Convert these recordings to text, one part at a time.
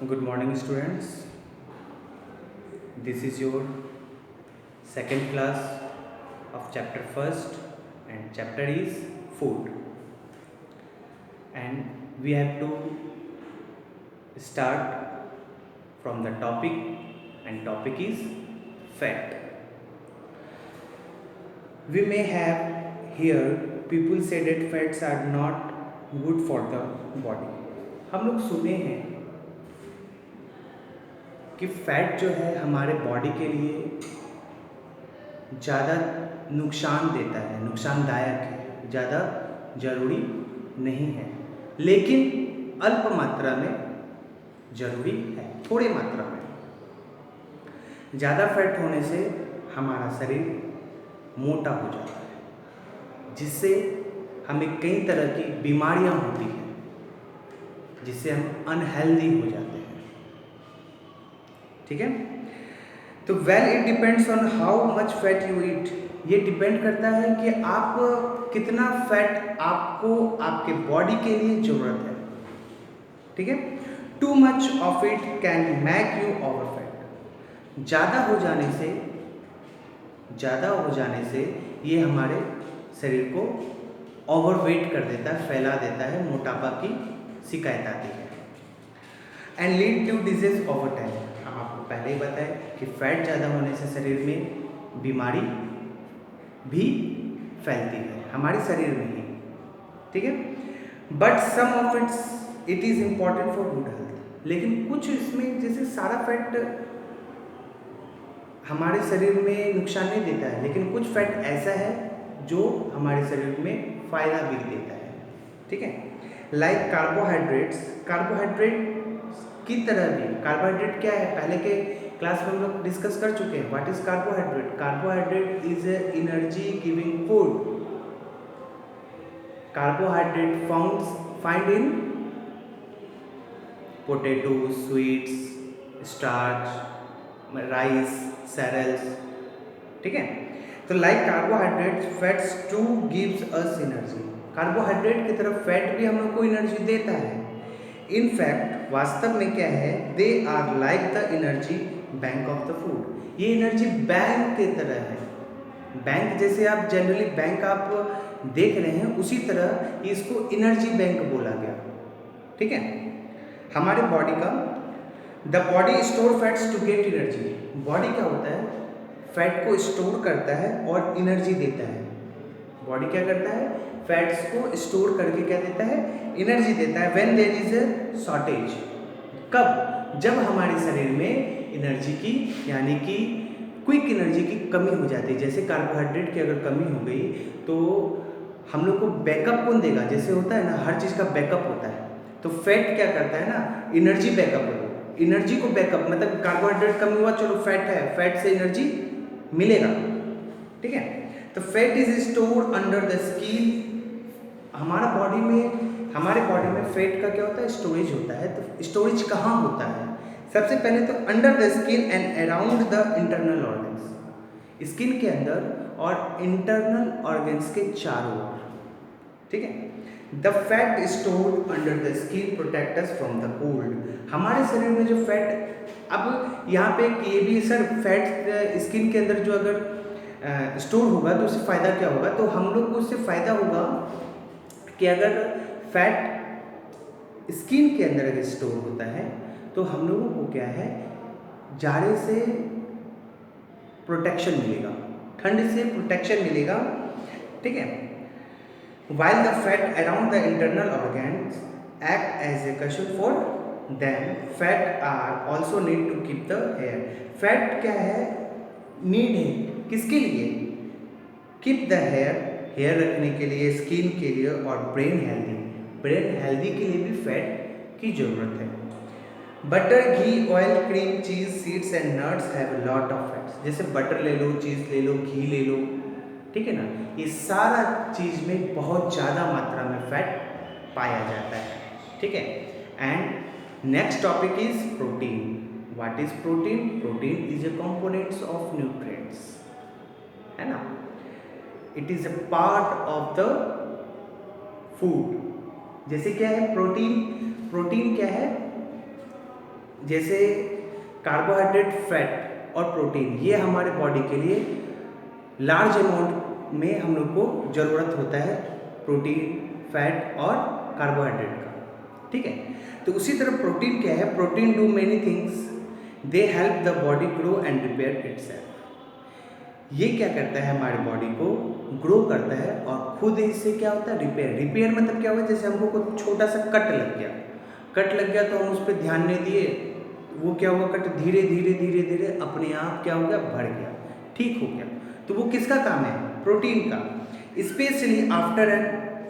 Good morning, students. This is your second class of chapter first, and chapter is food. And we have to start from the topic, and topic is fat. We may have here people say that fats are not good for the body. हम लोग सुने हैं कि fat जो है हमारे body के लिए ज़्यादा नुकसान देता है, नुकसानदायक है, ज़्यादा ज़रूरी नहीं है, लेकिन अल्प मात्रा में ज़रूरी है, थोड़ी मात्रा में। ज़्यादा फैट होने से हमारा शरीर मोटा हो जाता है, जिससे हमें कई तरह की बीमारियां होती हैं, जिससे हम अनहेल्दी हो जाते हैं। ठीक है, तो it depends on how much fat you eat. ये डिपेंड करता है कि आप कितना फैट आपको आपके बॉडी के लिए ज़रूरत है। ठीक है, too much of it can make you over fat. ज़्यादा हो जाने से ये हमारे शरीर को ओवरवेट कर देता है, फैला देता है, मोटापा की शिकायत आती है। And lead to disease over time. हम आपको पहले ही बताया कि फैट ज़्यादा होने से शरीर में बीमारी भी फैलती है, हमारे शरीर में ही। ठीक है, but some of it is important for good health. लेकिन कुछ इसमें, जैसे सारा फैट हमारे शरीर में नुकसान नहीं देता है, लेकिन कुछ फैट ऐसा है जो हमारे शरीर में फ़ायदा भी देता है। ठीक है, लाइक कार्बोहाइड्रेट की तरह भी। कार्बोहाइड्रेट क्या है, पहले के क्लास में हम लोग डिस्कस कर चुके हैं। What is carbohydrate? Carbohydrate is a energy giving food. Carbohydrate find in potato, sweets, starch, rice, cereals. ठीक है, तो like carbohydrate fats too gives us energy. Carbohydrate की तरफ फैट भी हम लोग को एनर्जी देता है। इन फैक्ट वास्तव में क्या है, they are like the energy bank of the food. ये एनर्जी बैंक की तरह है। बैंक जैसे आप जनरली बैंक आप देख रहे हैं, उसी तरह इसको एनर्जी बैंक बोला गया। ठीक है, हमारे बॉडी का the body store fats to get energy. Body क्या होता है, फैट को स्टोर करता है और एनर्जी देता है। बॉडी क्या करता है, फैट्स को स्टोर करके क्या देता है, एनर्जी देता है। When there is a shortage. कब? जब हमारे शरीर में एनर्जी की, यानी कि क्विक एनर्जी की कमी हो जाती है। जैसे कार्बोहाइड्रेट की अगर कमी हो गई तो हम लोग को बैकअप कौन देगा? जैसे होता है ना, हर चीज़ का बैकअप होता है, तो फैट क्या करता है ना, एनर्जी बैकअप हो। एनर्जी को बैकअप मतलब कार्बोहाइड्रेट कम हुआ, चलो फैट है, फैट से एनर्जी मिलेगा। ठीक है, तो fat is stored under the skin. हमारे बॉडी में फैट का क्या होता है, स्टोरेज होता है। तो स्टोरेज कहाँ होता है? सबसे पहले तो under the skin and around the internal organs. Skin के अंदर और इंटरनल ऑर्गन्स के चारों ओर। ठीक है, the fat stored under the skin protect us from the cold. हमारे शरीर में जो फैट, अब यहाँ पे ये भी सर, फैट स्किन के अंदर जो अगर स्टोर होगा तो उससे फ़ायदा क्या होगा? तो हम लोग को उससे फ़ायदा होगा कि अगर फैट स्किन के अंदर अगर स्टोर होता है तो हम लोगों को क्या है, जाड़े से प्रोटेक्शन मिलेगा, ठंड से प्रोटेक्शन मिलेगा। ठीक है, while the fat around the internal organs act as a cushion for them, fat are also need to keep the hair। Fat क्या है, नीड है किसके लिए? कीप द हेयर रखने के लिए, स्किन के लिए, और ब्रेन हेल्दी के लिए भी फैट की ज़रूरत है। Butter, ghee, oil, cream, cheese, seeds and nuts have a lot of fats. जैसे बटर ले लो, चीज़ ले लो, घी ले लो, ठीक है ना, ये सारा चीज़ में बहुत ज़्यादा मात्रा में फैट पाया जाता है। ठीक है, and next topic is protein. What is protein? Protein is a components of nutrients, है ना। It is a part of the food. जैसे क्या है प्रोटीन? प्रोटीन क्या है, जैसे कार्बोहाइड्रेट, फैट और प्रोटीन, ये हमारे बॉडी के लिए लार्ज अमाउंट में हम लोग को ज़रूरत होता है, प्रोटीन, फैट और कार्बोहाइड्रेट का, ठीक है। तो उसी तरह प्रोटीन क्या है, protein do many things, they help the body grow and repair itself. ये क्या करता है, हमारे बॉडी को ग्रो करता है और खुद इससे क्या होता है, रिपेयर मतलब क्या हुआ, जैसे हमको कोई छोटा सा कट लग गया तो हम उस पर ध्यान नहीं दिए, वो क्या हुआ, कट धीरे धीरे अपने आप क्या हो गया, भर गया, ठीक हो गया। तो वो किसका काम है, प्रोटीन का, स्पेशली आफ्टर एन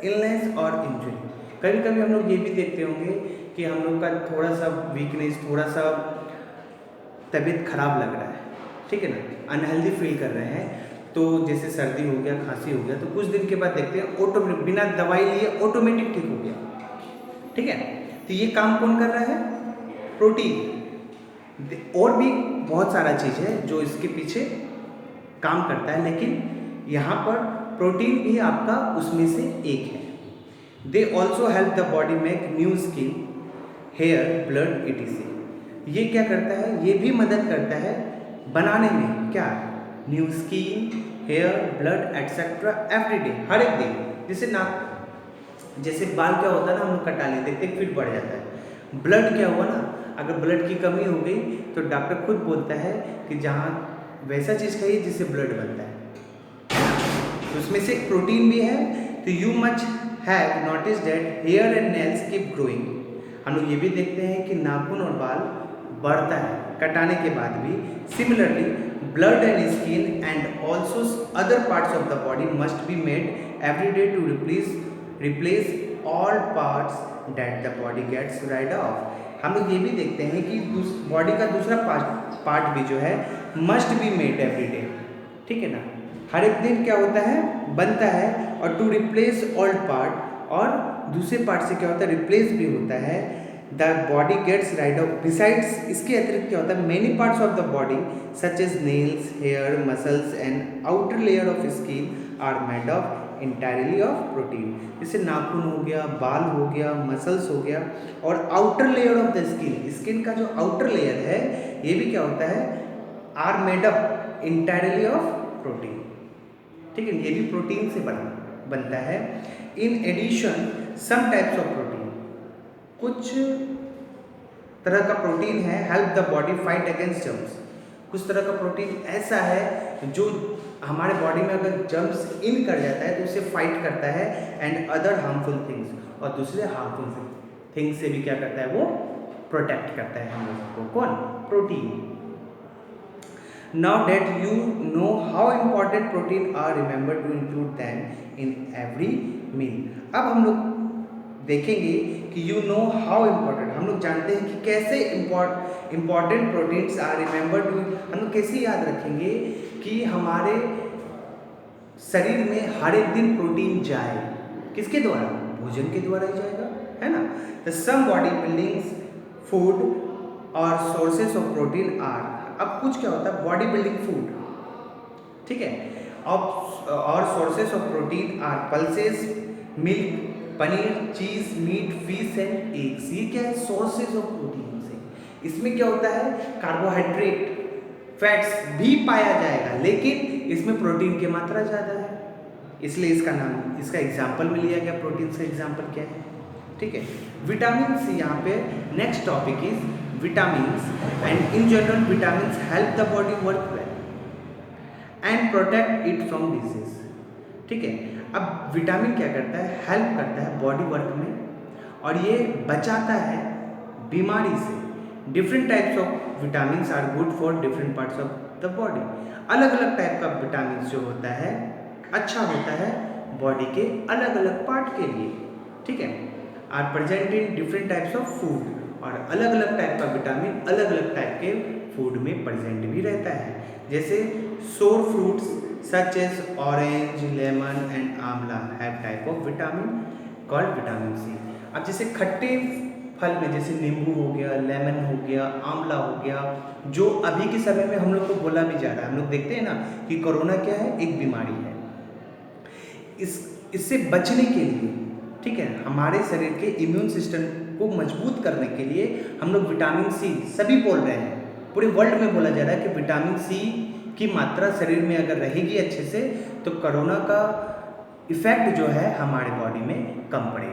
इलनेस और इंजरी। कभी कभी हम लोग ये भी देखते होंगे कि हम लोग का थोड़ा सा वीकनेस, थोड़ा सा तबीयत खराब लग रहा है, ठीक है ना, अनहेल्दी फील कर रहे हैं, तो जैसे सर्दी हो गया, खांसी हो गया, तो कुछ दिन के बाद देखते हैं ऑटोमेटिक, बिना दवाई लिए ऑटोमेटिक ठीक हो गया, ठीक है। तो ये काम कौन कर रहा है, प्रोटीन। और भी बहुत सारा चीज़ है जो इसके पीछे काम करता है, लेकिन यहाँ पर प्रोटीन भी आपका उसमें से एक है। They also help the body make new skin, hair, blood etc। ये क्या करता है, ये भी मदद करता है बनाने में, क्या, new skin, hair, blood etcetera every day, हर एक दिन। जैसे नाक, जैसे बाल क्या होता है ना, हम लोग कटा लेते हैं, फिर बढ़ जाता है। ब्लड क्या हुआ ना, अगर ब्लड की कमी हो गई तो डॉक्टर खुद बोलता है कि जहाँ वैसा चीज़ खाइए जिससे ब्लड बनता है, तो उसमें से प्रोटीन भी है। तो you much have notice that hair and nails keep growing. हम लोग ये भी देखते हैं कि नाखून और बाल बढ़ता है कटाने के बाद भी। Similarly blood and skin and also other parts of the body must be made every day to replace all parts that the body gets rid of. हम लोग ये भी देखते हैं कि बॉडी का दूसरा पार्ट भी जो है must be made every day, ठीक है ना, हर एक दिन क्या होता है, बनता है, और टू रिप्लेस ओल्ड पार्ट, और दूसरे पार्ट से क्या होता है, रिप्लेस भी होता है। The body gets rid of, besides इसके अतिरिक्त क्या होता है, many parts of the body such as nails, hair, muscles and outer layer of skin are made of entirely of protein. जैसे नाखून हो गया, बाल हो गया, मसल्स हो गया, और outer layer of the skin, skin का जो आउटर लेयर है ये भी क्या होता है, are made up entirely of protein, ठीक है, ये भी प्रोटीन से बनता है। In addition some types of protein, कुछ तरह का प्रोटीन है, help the body fight against germs. कुछ तरह का प्रोटीन ऐसा है जो हमारे बॉडी में अगर जर्म्स इन कर जाता है तो उसे फाइट करता है, एंड अदर हार्मफुल थिंग्स, और दूसरे हार्मफुल थिंग्स से भी क्या करता है, वो प्रोटेक्ट करता है हम लोगों को, कौन, protein. Now that you know how important protein are, remember to include them in every meal। अब हम लोग देखेंगे कि you know how important, हम लोग जानते हैं कि कैसे important proteins are, remember to, हम लोग कैसे याद रखेंगे कि हमारे शरीर में हर एक दिन प्रोटीन जाए, किसके द्वारा, भोजन के द्वारा ही जाएगा, है ना। The some body building food और sources of protein are, अब कुछ क्या होता है, बॉडी बिल्डिंग फूड, ठीक है, और sources of protein are pulses, milk, paneer, cheese, meat, fish and eggs. ये क्या है, सोर्सेस ऑफ प्रोटीन से। इसमें क्या होता है, कार्बोहाइड्रेट, फैट्स भी पाया जाएगा, लेकिन इसमें प्रोटीन की मात्रा ज़्यादा है, इसलिए इसका नाम, इसका एग्जाम्पल में लिया गया। प्रोटीन का एग्जाम्पल क्या है, ठीक है, विटामिन। यहाँ पे next topic is vitamins, and in general vitamins help the body work well and protect it from disease, ठीक है। अब विटामिन क्या करता है, हेल्प करता है बॉडी वर्क में, और ये बचाता है बीमारी से। Different types of vitamin are good for different parts of the body. अलग अलग टाइप का विटामिन जो होता है अच्छा होता है बॉडी के अलग अलग पार्ट के लिए, ठीक है, are present in different types of food, और अलग अलग टाइप का विटामिन अलग अलग टाइप के फूड में प्रेजेंट भी रहता है। जैसे sour fruits such as orange, lemon and amla have type of vitamin called vitamin C. अब जैसे खट्टे फल में जैसे नींबू हो गया, लेमन हो गया, आंवला हो गया, जो अभी के समय में हम लोग को बोला भी जा रहा है। हम लोग देखते हैं ना कि कोरोना क्या है, एक बीमारी है। इससे बचने के लिए, ठीक है, हमारे शरीर के इम्यून सिस्टम को मजबूत करने के लिए हम लोग विटामिन सी, सभी बोल रहे हैं, पूरे वर्ल्ड में बोला जा रहा है कि विटामिन सी की मात्रा शरीर में अगर रहेगी अच्छे से तो कोरोना का इफ़ेक्ट जो है हमारे बॉडी में कम पड़ेगा।